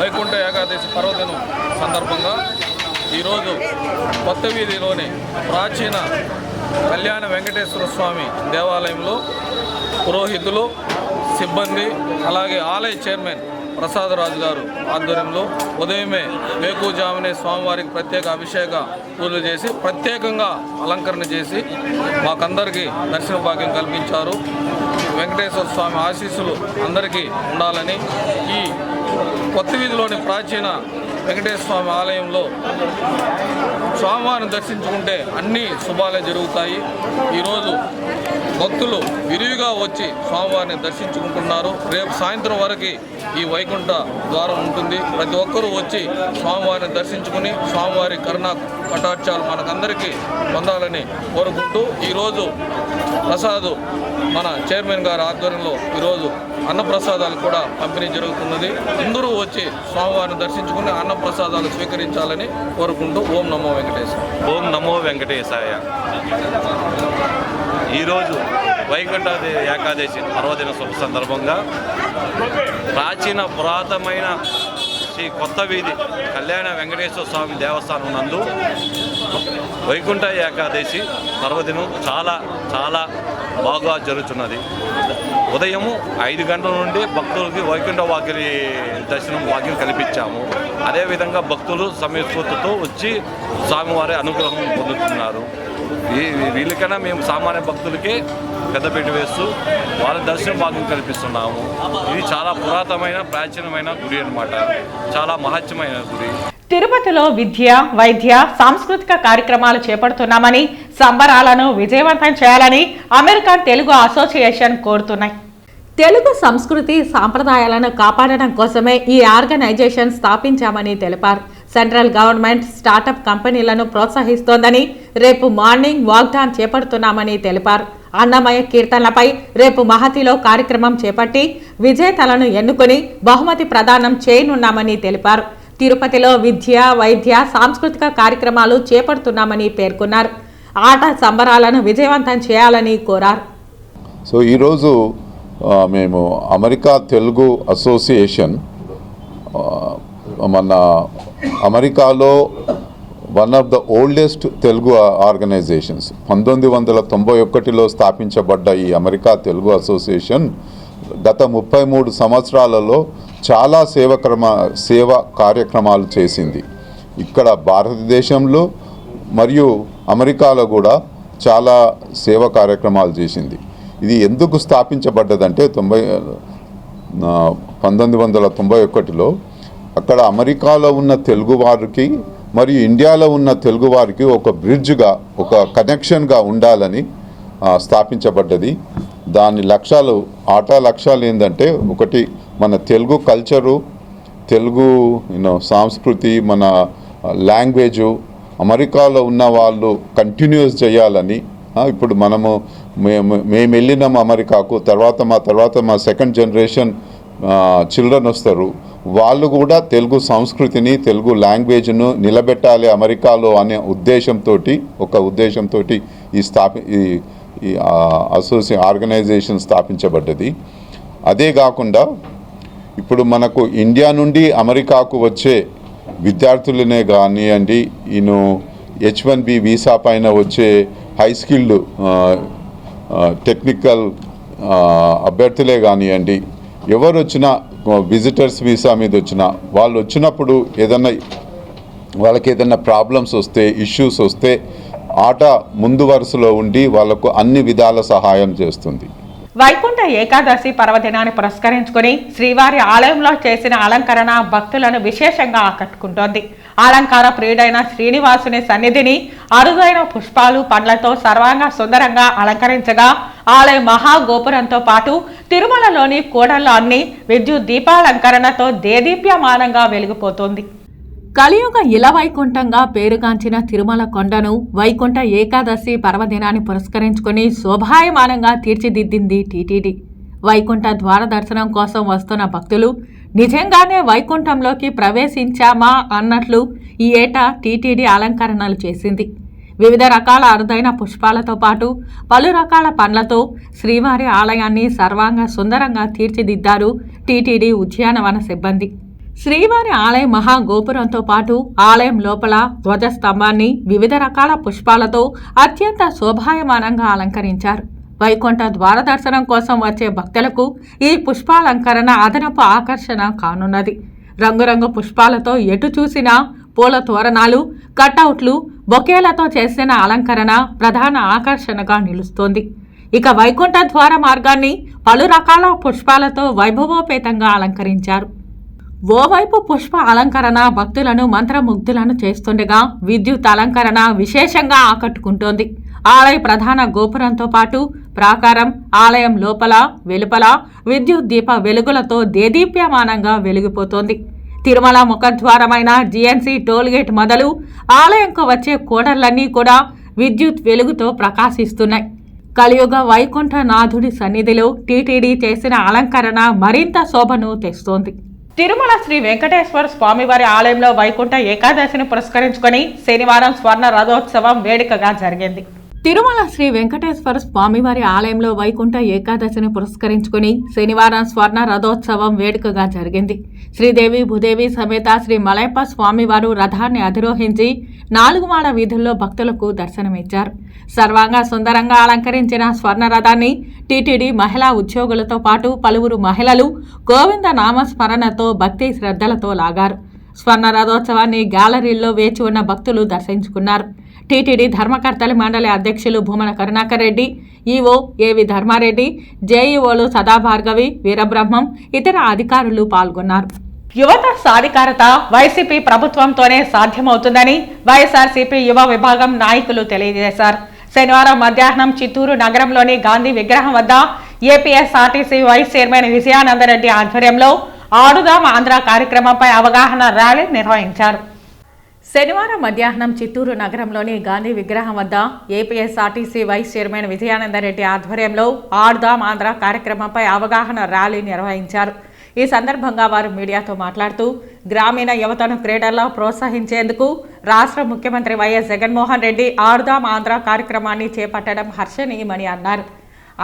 వైకుంఠ ఏకాదశి పర్వదినం సందర్భంగా ఈరోజు కొత్త వీధిలోని ప్రాచీన కళ్యాణ వెంకటేశ్వర స్వామి దేవాలయంలో పురోహితులు, సిబ్బంది, అలాగే ఆలయ చైర్మన్ ప్రసాదరాజు గారు ఆధ్వర్యంలో ఉదయమే వేకువజామునే స్వామివారికి ప్రత్యేక అభిషేక పూజలు చేసి ప్రత్యేకంగా అలంకరణ చేసి మాకందరికీ దర్శన భాగ్యం కల్పించారు. వెంకటేశ్వర స్వామి ఆశీస్సులు అందరికీ ఉండాలని ఈ కొత్త వీధిలోని ప్రాచీన వెంకటేశ్వర స్వామి ఆలయంలో స్వామివారిని దర్శించుకుంటే అన్ని శుభాలే జరుగుతాయి. ఈరోజు భక్తులు విరివిగా వచ్చి స్వామివారిని దర్శించుకుంటున్నారు. రేపు సాయంత్రం వరకు ఈ వైకుంఠ ద్వారం ఉంటుంది. ప్రతి ఒక్కరూ వచ్చి స్వామివారిని దర్శించుకుని స్వామివారి కరుణా కటాక్షాలు మనకందరికీ పొందాలని కోరుకుంటూ ఈరోజు ప్రసాద్ మన చైర్మన్ గారి ఆధ్వర్యంలో ఈరోజు అన్నప్రసాదాలు కూడా పంపిణీ జరుగుతున్నది. అందరూ వచ్చి స్వామివారిని దర్శించుకుని అన్నప్రసాదాలు స్వీకరించాలని కోరుకుంటూ ఓం నమో వెంకటేశాయ. ఓం నమో వెంకటేశాయ. ఈరోజు వైకుంఠ ఏకాదశి పర్వదిన శుభ సందర్భంగా ప్రాచీన పురాతనమైన శ్రీ కొత్త వీధి కళ్యాణ వెంకటేశ్వర స్వామి దేవస్థానం నందు వైకుంఠ ఏకాదశి పర్వదినం చాలా బాగా జరుగుతున్నది. ఉదయము 5 గంటల నుండి భక్తులకి వైకుంఠ వాకిలి దర్శనం భాగ్యం కల్పించాము. అదేవిధంగా భక్తులు సమయస్ఫూర్తితో వచ్చి స్వామివారి అనుగ్రహం పొందుతున్నారు. వీళ్ళకైనా మేము సామాన్య భక్తులకే పెద్దపీట వేస్తూ వాళ్ళ దర్శన భాగ్యం కల్పిస్తున్నాము. ఇది చాలా పురాతనమైన ప్రాచీనమైన గుడి అన్నమాట. చాలా మహత్యమైన గుడి. తిరుపతిలో విద్య, వైద్య, సాంస్కృతిక కార్యక్రమాలు చేపడుతున్నామని, సంబరాలను విజయవంతం చేయాలని అమెరికన్ తెలుగు అసోసియేషన్ కోరుతున్నాయి. తెలుగు సంస్కృతి సాంప్రదాయాలను కాపాడడం కోసమే ఈ ఆర్గనైజేషన్ స్థాపించామని తెలిపారు. సెంట్రల్ గవర్నమెంట్ స్టార్టప్ కంపెనీలను ప్రోత్సహిస్తోందని, రేపు మార్నింగ్ వాక్థాన్ చేపడుతున్నామని తెలిపారు. అన్నమయ్య కీర్తనలపై రేపు మహతిలో కార్యక్రమం చేపట్టి విజేతలను ఎన్నుకొని బహుమతి ప్రదానం చేయనున్నామని తెలిపారు. తిరుపతిలో విద్య, వైద్య, సాంస్కృతిక కార్యక్రమాలు చేపడుతున్నామని పేర్కొన్నారు. ఆట సంబరాలను విజయవంతం చేయాలని కోరారు. సో ఈరోజు మేము అమెరికా తెలుగు అసోసియేషన్ మన అమెరికాలో one of the oldest Telugu organisations 1991లో స్థాపించబడ్డ ఈ అమెరికా తెలుగు అసోసియేషన్ గత 33 సంవత్సరాలలో చాలా సేవా కార్యక్రమాలు చేసింది. ఇక్కడ భారతదేశంలో మరియు అమెరికాలో కూడా చాలా సేవా కార్యక్రమాలు చేసింది. ఇది ఎందుకు స్థాపించబడ్డదంటే 1991లో అక్కడ అమెరికాలో ఉన్న తెలుగు వారికి మరియు ఇండియాలో ఉన్న తెలుగు వారికి ఒక బ్రిడ్జ్గా, ఒక కనెక్షన్గా ఉండాలని స్థాపించబడ్డది. దాని లక్ష్యాలు ఏంటంటే, ఒకటి మన తెలుగు కల్చరు, తెలుగు సంస్కృతి, మన లాంగ్వేజు అమెరికాలో ఉన్న వాళ్ళు కంటిన్యూస్ చేయాలని. ఇప్పుడు మేము వెళ్ళినాం అమెరికాకు, తర్వాత మా సెకండ్ జనరేషన్ చిల్డ్రన్ వస్తారు, వాళ్ళు కూడా తెలుగు సంస్కృతిని, తెలుగు లాంగ్వేజ్ను నిలబెట్టాలి అమెరికాలో అనే ఉద్దేశంతో ఈ ఆర్గనైజేషన్ స్థాపించబడ్డది. అదే కాకుండా ఇప్పుడు మనకు ఇండియా నుండి అమెరికాకు వచ్చే విద్యార్థులనే కానివ్వండి, H1B వీసా పైన వచ్చే హై స్కిల్డ్ టెక్నికల్ అభ్యర్థులే కానివ్వండి, ఎవరు వచ్చినా విజిటర్స్ వీసా మీద వచ్చినా, వాళ్ళు వచ్చినప్పుడు వాళ్ళకి ఏదైనా ప్రాబ్లమ్స్ వస్తే, ఇష్యూస్ వస్తే ఆట ముందు వరుసలో ఉండి వాళ్ళకు అన్ని విధాల సహాయం చేస్తుంది. వైకుంఠ ఏకాదశి పర్వదినాన్ని పురస్కరించుకుని శ్రీవారి ఆలయంలో చేసిన అలంకరణ భక్తులను విశేషంగా ఆకట్టుకుంటోంది. అలంకార ప్రియుడైన శ్రీనివాసుని సన్నిధిని అరుదైన పుష్పాలు, పండ్లతో సర్వాంగ సుందరంగా అలంకరించగా ఆలయ మహాగోపురంతో పాటు తిరుమలలోని కూడళ్ల అన్ని విద్యుత్ దీపాలంకరణతో దేదీప్యమానంగా వెలిగిపోతోంది. కలియుగ ఇలవైకుంఠంగా పేరుగాంచిన తిరుమల కొండను వైకుంఠ ఏకాదశి పర్వదినాన్ని పురస్కరించుకుని శోభాయమానంగా తీర్చిదిద్దింది టీటీడీ. వైకుంఠ ద్వార దర్శనం కోసం వస్తున్న భక్తులు నిజంగానే వైకుంఠంలోకి ప్రవేశించామా అన్నట్లు ఈ ఏటా టీటీడీ అలంకరణలు చేసింది. వివిధ రకాల అరుదైన పుష్పాలతో పాటు పలు రకాల పండ్లతో శ్రీవారి ఆలయాన్ని సర్వాంగ సుందరంగా తీర్చిదిద్దారు టీటీడీ ఉద్యానవన సిబ్బంది. శ్రీవారి ఆలయ మహాగోపురంతో పాటు ఆలయం లోపల ధ్వజస్తంభాన్ని వివిధ రకాల పుష్పాలతో అత్యంత శోభాయమానంగా అలంకరించారు. వైకుంఠ ద్వార దర్శనం కోసం వచ్చే భక్తులకు ఈ పుష్పాలంకరణ అదనపు ఆకర్షణ కానున్నది. రంగురంగు పుష్పాలతో ఎటు చూసినా పూల తోరణాలు, కటౌట్లు, బొకేలతో చేసిన అలంకరణ ప్రధాన ఆకర్షణగా నిలుస్తోంది. ఇక వైకుంఠ ద్వార మార్గాన్ని పలు రకాల పుష్పాలతో వైభవోపేతంగా అలంకరించారు. ఓవైపు పుష్ప అలంకరణ భక్తులను మంత్రముగ్ధులను చేస్తుండగా విద్యుత్ అలంకరణ విశేషంగా ఆకట్టుకుంటోంది. ఆలయ ప్రధాన గోపురంతో పాటు ప్రాకారం, ఆలయం లోపల వెలుపల విద్యుత్ దీప వెలుగులతో దేదీప్యమానంగా వెలిగిపోతోంది. తిరుమల ముఖద్వారమైన జీఎన్సీ టోల్గేట్ మొదలు ఆలయంకు వచ్చే కూడళ్లన్నీ కూడా విద్యుత్ వెలుగుతో ప్రకాశిస్తున్నాయి. కలియుగ వైకుంఠనాథుడి సన్నిధిలో టీటీడీ చేసిన అలంకరణ మరింత శోభను తెస్తోంది. తిరుమల శ్రీ వెంకటేశ్వర స్వామివారి ఆలయంలో వైకుంఠ ఏకాదశిని పురస్కరించుకొని శనివారం స్వర్ణ రథోత్సవం వేడుకగా జరిగింది. తిరుమల శ్రీ వెంకటేశ్వర స్వామివారి ఆలయంలో వైకుంఠ ఏకాదశిని పురస్కరించుకుని శనివారం స్వర్ణ రథోత్సవం వేడుకగా జరిగింది. శ్రీదేవి భూదేవి సమేత శ్రీ మలయప్ప స్వామివారు రథాన్ని అధిరోహించి 4 మాడ వీధుల్లో భక్తులకు దర్శనమిచ్చారు. సర్వాంగ సుందరంగా అలంకరించిన స్వర్ణ రథాన్ని టీటీడీ మహిళా ఉద్యోగులతో పాటు పలువురు మహిళలు గోవింద నామస్మరణతో భక్తి శ్రద్ధలతో లాగారు. స్వర్ణ రథోత్సవాన్ని గ్యాలరీల్లో వేచి ఉన్న భక్తులు దర్శించుకున్నారు. టీటీడీ ధర్మకర్తల మండలి అధ్యక్షులు భూమన కరుణాకర్ రెడ్డి, ఈవో ఏవి ధర్మారెడ్డి, జేఈఓలు సదాభార్గవి, వీరబ్రహ్మం, ఇతర అధికారులు పాల్గొన్నారు. యువత సాధికారత వైసీపీ ప్రభుత్వంతోనే సాధ్యమవుతుందని వైఎస్ఆర్సీపీ యువ విభాగం నాయకులు తెలియజేశారు. శనివారం మధ్యాహ్నం చిత్తూరు నగరంలోని గాంధీ విగ్రహం వద్ద ఏపీఎస్ఆర్టీసీ వైస్ చైర్మన్ విజయానందరెడ్డి ఆధ్వర్యంలో ఆడుదాం ఆంధ్ర కార్యక్రమంపై అవగాహన ర్యాలీ నిర్వహించారు. శనివారం మధ్యాహ్నం చిత్తూరు నగరంలోని గాంధీ విగ్రహం వద్ద ఏపీఎస్ఆర్టీసీ వైస్ చైర్మన్ విజయానందరెడ్డి ఆధ్వర్యంలో ఆడుదాం ఆంధ్ర కార్యక్రమంపై అవగాహన ర్యాలీ నిర్వహించారు. ఈ సందర్భంగా వారు మీడియాతో మాట్లాడుతూ గ్రామీణ యువతను క్రీడల్లో ప్రోత్సహించేందుకు రాష్ట్ర ముఖ్యమంత్రి వైఎస్ జగన్మోహన్ రెడ్డి ఆడుదాం ఆంధ్ర కార్యక్రమాన్ని చేపట్టడం హర్షణీయమని అన్నారు.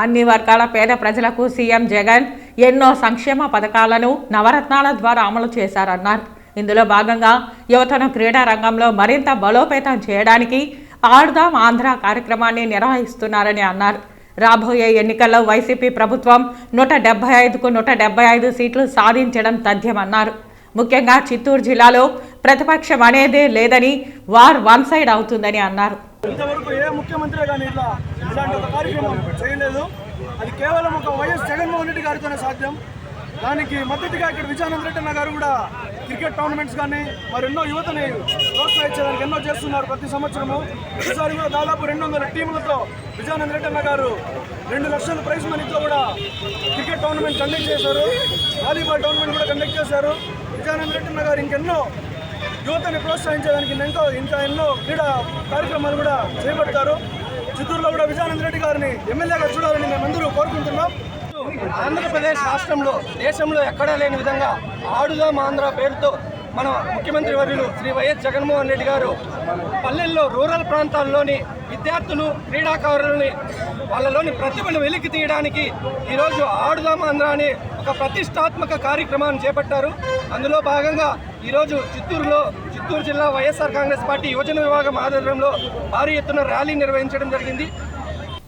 అన్ని వర్గాల పేద ప్రజలకు సీఎం జగన్ ఎన్నో సంక్షేమ పథకాలను నవరత్నాల ద్వారా అమలు చేశారన్నారు. ఇందులో భాగంగా యువతను క్రీడా రంగంలో మరింత బలోపేతం చేయడానికి ఆడుదాం ఆంధ్ర కార్యక్రమాన్ని నిర్వహిస్తున్నారని అన్నారు. రాబోయే ఎన్నికల్లో వైసీపీ ప్రభుత్వం 175కు 175 సీట్లు సాధించడం తథ్యమన్నారు. ముఖ్యంగా చిత్తూరు జిల్లాలో ప్రతిపక్షం అనేదే లేదని వార్ వన్ సైడ్ అవుతుందని అన్నారు. ఇంతవరకు ఏ ముఖ్యమంత్రి కానీ ఇలాంటి ఒక కార్యక్రమం చేయలేదు. అది కేవలం ఒక వైఎస్ జగన్మోహన్ రెడ్డి గారితోనే సాధ్యం. దానికి మద్దతుగా ఇక్కడ విజయానంద రెడ్డి అన్న గారు కూడా క్రికెట్ టోర్నమెంట్స్ కానీ మరెన్నో యువతని ప్రోత్సహించడానికి ఎన్నో చేస్తున్నారు ప్రతి సంవత్సరము. ఈసారి కూడా దాదాపు 200 టీములతో విజయానంద రెడ్డి అన్న గారు 2 లక్షల ప్రైజ్ మనీతో కూడా క్రికెట్ టోర్నమెంట్ కండక్ట్ చేశారు. వాలీబాల్ టోర్నమెంట్ కూడా కండక్ట్ చేశారు. విజయానంద రెడ్డి అన్న గారు ఇంకెన్నో యువతని ప్రోత్సహించడానికి ఇంకా ఎన్నో క్రీడా కార్యక్రమాలు కూడా చేపడతారు. చిత్తూరులో కూడా విజయానంద రెడ్డి గారిని ఎమ్మెల్యేగా చూడాలని మేమందరూ కోరుకుంటున్నాం. ఆంధ్రప్రదేశ్ రాష్ట్రంలో దేశంలో ఎక్కడా లేని విధంగా ఆడుదాం ఆంధ్ర పేరుతో మన ముఖ్యమంత్రి వర్యులు శ్రీ వైఎస్ జగన్మోహన్ రెడ్డి గారు పల్లెల్లో రూరల్ ప్రాంతాల్లోని విద్యార్థులు క్రీడాకారులని వాళ్ళలోని ప్రతిభను వెలికి తీయడానికి ఈరోజు ఆడుదాం ఆంధ్ర అనే ఒక ప్రతిష్టాత్మక కార్యక్రమాన్ని చేపట్టారు. అందులో భాగంగా ఈరోజు చిత్తూరు జిల్లా వైఎస్ఆర్ కాంగ్రెస్ పార్టీ యువజన విభాగం ఆధ్వర్యంలో భారీ ఎత్తున ర్యాలీ నిర్వహించడం జరిగింది.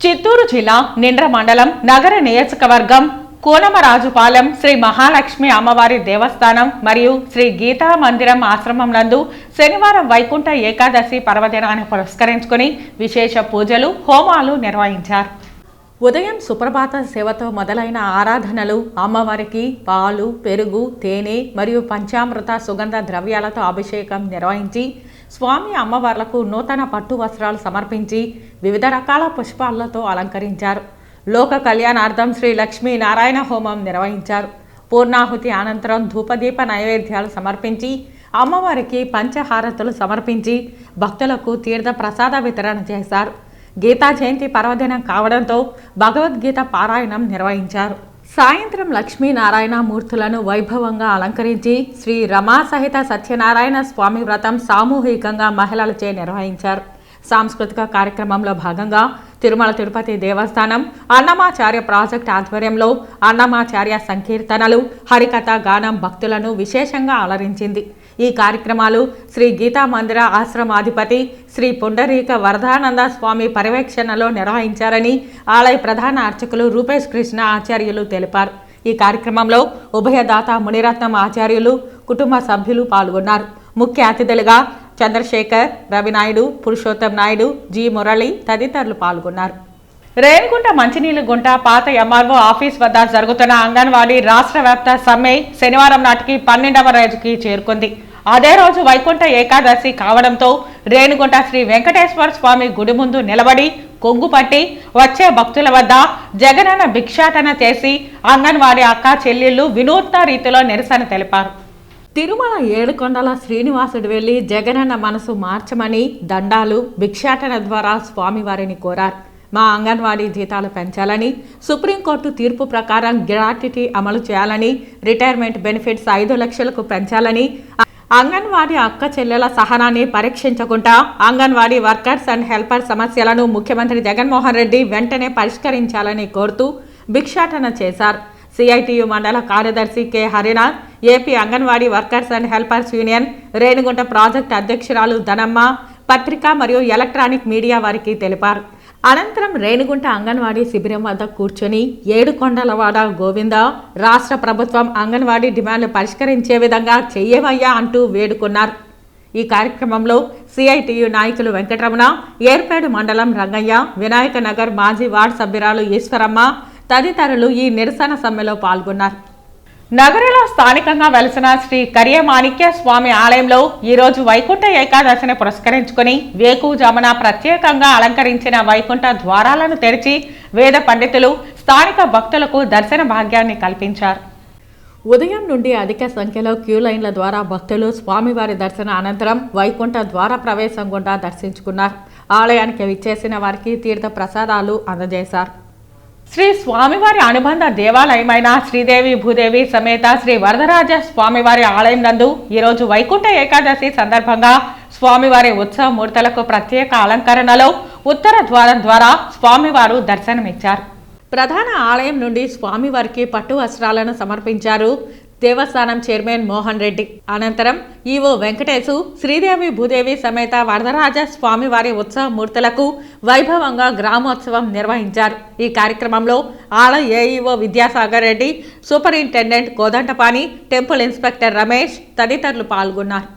చిత్తూరు జిల్లా నిండ్ర మండలం నగర నియోజకవర్గం కోనమరాజుపాలెం శ్రీ మహాలక్ష్మి అమ్మవారి దేవస్థానం మరియు శ్రీ గీతా మందిరం ఆశ్రమం నందు శనివారం వైకుంఠ ఏకాదశి పర్వదినాన్ని పురస్కరించుకుని విశేష పూజలు, హోమాలు నిర్వహించారు. ఉదయం సుప్రభాత సేవతో మొదలైన ఆరాధనలు అమ్మవారికి పాలు, పెరుగు, తేనె మరియు పంచామృత సుగంధ ద్రవ్యాలతో అభిషేకం నిర్వహించి స్వామి అమ్మవార్లకు నూతన పట్టు వస్త్రాలు సమర్పించి వివిధ రకాల పుష్పాలతో అలంకరించారు. లోక కళ్యాణార్థం శ్రీ లక్ష్మీ నారాయణ హోమం నిర్వహించారు. పూర్ణాహుతి అనంతరం ధూపదీప నైవేద్యాలు సమర్పించి అమ్మవారికి పంచహారతులు సమర్పించి భక్తులకు తీర్థ ప్రసాద వితరణ చేశారు. గీతా జయంతి పర్వదినం కావడంతో భగవద్గీత పారాయణం నిర్వహించారు. సాయంత్రం లక్ష్మీనారాయణ మూర్తులను వైభవంగా అలంకరించి శ్రీ రమా సహిత సత్యనారాయణ స్వామి వ్రతం సామూహికంగా మహిళలచే నిర్వహించారు. సాంస్కృతిక కార్యక్రమంలో భాగంగా తిరుమల తిరుపతి దేవస్థానం అన్నమాచార్య ప్రాజెక్ట్ ఆధ్వర్యంలో అన్నమాచార్య సంకీర్తనలు, హరికథ గానం భక్తులను విశేషంగా అలరించింది. ఈ కార్యక్రమాలు శ్రీ గీతా మందిర ఆశ్రమాధిపతి శ్రీ పుండరీక వరదానంద స్వామి పర్యవేక్షణలో నిర్వహించారని ఆలయ ప్రధాన అర్చకులు రూపేష్ కృష్ణ ఆచార్యులు తెలిపారు. ఈ కార్యక్రమంలో ఉభయదాత మునిరత్నం ఆచార్యులు, కుటుంబ సభ్యులు పాల్గొన్నారు. ముఖ్య అతిథులుగా చంద్రశేఖర్, రవినాయుడు, పురుషోత్తం నాయుడు, జి మురళి తదితరులు పాల్గొన్నారు. రేణిగుంట మంచినీళ్ల గుంట పాత ఎంఆర్ఓ ఆఫీస్ వద్ద జరుగుతున్న అంగన్వాడీ రాష్ట్ర వ్యాప్త సమ్మె శనివారం నాటికి 12వ రోజుకి చేరుకుంది. అదే రోజు వైకుంఠ ఏకాదశి కావడంతో రేణిగుంట శ్రీ వెంకటేశ్వర స్వామి గుడి ముందు నిలబడి కొంగుపట్టి వచ్చే భక్తుల వద్ద జగనన్న భిక్షాటన చేసి అంగన్వాడీ అక్క చెల్లెళ్లు వినూత్న రీతిలో నిరసన తెలిపారు. తిరుమల ఏడుకొండల శ్రీనివాసుడు వెళ్లి జగనన్న మనసు మార్చమని దండాలు భిక్షాటన ద్వారా స్వామివారిని కోరారు. మా అంగన్వాడీ జీతాలు పెంచాలని, సుప్రీంకోర్టు తీర్పు ప్రకారం గ్రాట్యుటీ అమలు చేయాలని, రిటైర్మెంట్ బెనిఫిట్స్ 5 లక్షలకు పెంచాలని, అంగన్వాడీ అక్క చెల్లెల సహనాన్ని పరీక్షించకుండా అంగన్వాడీ వర్కర్స్ అండ్ హెల్పర్ సమస్యలను ముఖ్యమంత్రి జగన్మోహన్ రెడ్డి వెంటనే పరిష్కరించాలని కోరుతూ భిక్షాటన చేశారు. సిఐటియు మండల కార్యదర్శి K Harinath, AP anganwadi workers and helpers union Renigunta project అధ్యక్షురాలు ధనమ్మ పత్రికా మరియు ఎలక్ట్రానిక్ మీడియా వారికి తెలిపారు. అనంతరం రేణిగుంట అంగన్వాడీ శిబిరం వద్ద కూర్చొని ఏడుకొండలవాడ గోవింద, రాష్ట్ర ప్రభుత్వం అంగన్వాడీ డిమాండ్లు పరిష్కరించే విధంగా చెయ్యవయ్యా అంటూ వేడుకున్నారు. ఈ కార్యక్రమంలో సిఐటియు నాయకులు వెంకటరమణ, ఏర్పేడు మండలం రంగయ్య, వినాయక నగర్ మాజీ వార్డు సభ్యురాలు ఈశ్వరమ్మ తదితరులు ఈ నిరసన సమ్మెలో పాల్గొన్నారు. నగరంలో స్థానికంగా వెలసిన శ్రీ కరియమాణిక్య స్వామి ఆలయంలో ఈరోజు వైకుంఠ ఏకాదశిని పురస్కరించుకుని వేకువజామున ప్రత్యేకంగా అలంకరించిన వైకుంఠ ద్వారాలను తెరిచి వేద పండితులు స్థానిక భక్తులకు దర్శన భాగ్యాన్ని కల్పించారు. ఉదయం నుండి అధిక సంఖ్యలో క్యూ లైన్ల ద్వారా భక్తులు స్వామివారి దర్శన అనంతరం వైకుంఠ ద్వార ప్రవేశం గుండా దర్శించుకున్నారు. ఆలయానికి విచ్చేసిన వారికి తీర్థ ప్రసాదాలు అందజేశారు. శ్రీ స్వామివారి అనుబంధ దేవాలయమైన శ్రీదేవి భూదేవి సమేత శ్రీ వరదరాజ స్వామివారి ఆలయం నందు ఈరోజు వైకుంఠ ఏకాదశి సందర్భంగా స్వామివారి ఉత్సవ మూర్తులకు ప్రత్యేక అలంకరణలో ఉత్తర ద్వారం ద్వారా స్వామివారు దర్శనమిచ్చారు. ప్రధాన ఆలయం నుండి స్వామివారికి పట్టు వస్త్రాలను సమర్పించారు దేవస్థానం చైర్మన్ మోహన్ రెడ్డి. అనంతరం ఈవో వెంకటేశు శ్రీదేవి భూదేవి సమేత వరదరాజ స్వామివారి ఉత్సవ మూర్తులకు వైభవంగా గ్రామోత్సవం నిర్వహించారు. ఈ కార్యక్రమంలో ఆలయ AEO Vidyasagar Reddy, superintendent Kodandapani, temple inspector Ramesh తదితరులు పాల్గొన్నారు.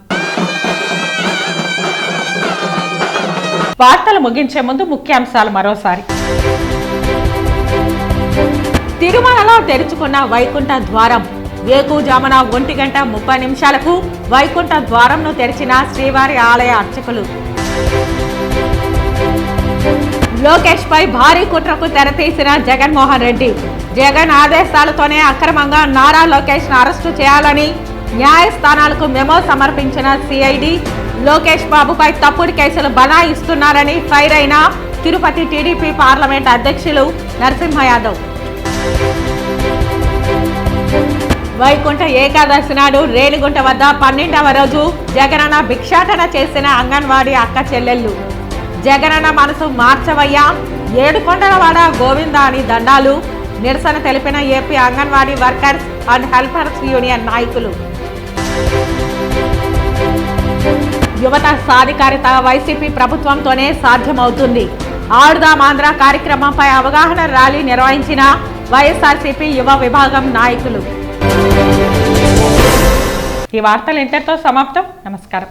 వార్తలు ముగించే ముందు ముఖ్యాంశాలు మరోసారి. తిరుమలలో తెరుచుకున్న వైకుంఠ ద్వారం. వేకువజామున 1:30 వైకుంఠ ద్వారంను తెరిచిన శ్రీవారి ఆలయ అర్చకులు. లోకేష్ పై భారీ కుట్రకు తెరతీసిన జగన్మోహన్ రెడ్డి. జగన్ ఆదేశాలతోనే అక్రమంగా నారా లోకేష్ ను అరెస్టు చేయాలని న్యాయస్థానాలకు మెమో సమర్పించిన సిఐడి. లోకేష్ బాబుపై తప్పుడు కేసులు బనాయిస్తున్నారని ఫైర్ అయిన తిరుపతి టీడీపీ పార్లమెంట్ అధ్యక్షులు నరసింహ యాదవ్. వైకుంఠ ఏకాదశి నాడు రేణిగుంట వద్ద 12వ రోజు జగనన్న భిక్షాటన చేసిన అంగన్వాడీ అక్క చెల్లెళ్లు. జగనన్న మనసు మార్చవయ్యా, ఏడుకొండలవాడ గోవింద అని దండాలు. నిరసన తెలిపిన AP anganwadi workers and helpers union నాయకులు. యువత సాధికారిత వైసీపీ ప్రభుత్వంతోనే సాధ్యమవుతుంది. ఆడుదాం ఆంధ్ర కార్యక్రమంపై అవగాహన ర్యాలీ నిర్వహించిన వైఎస్ఆర్సీపీ యువ విభాగం నాయకులు. ఈ వార్తలు ఇంతటితో సమాప్తం. నమస్కారం.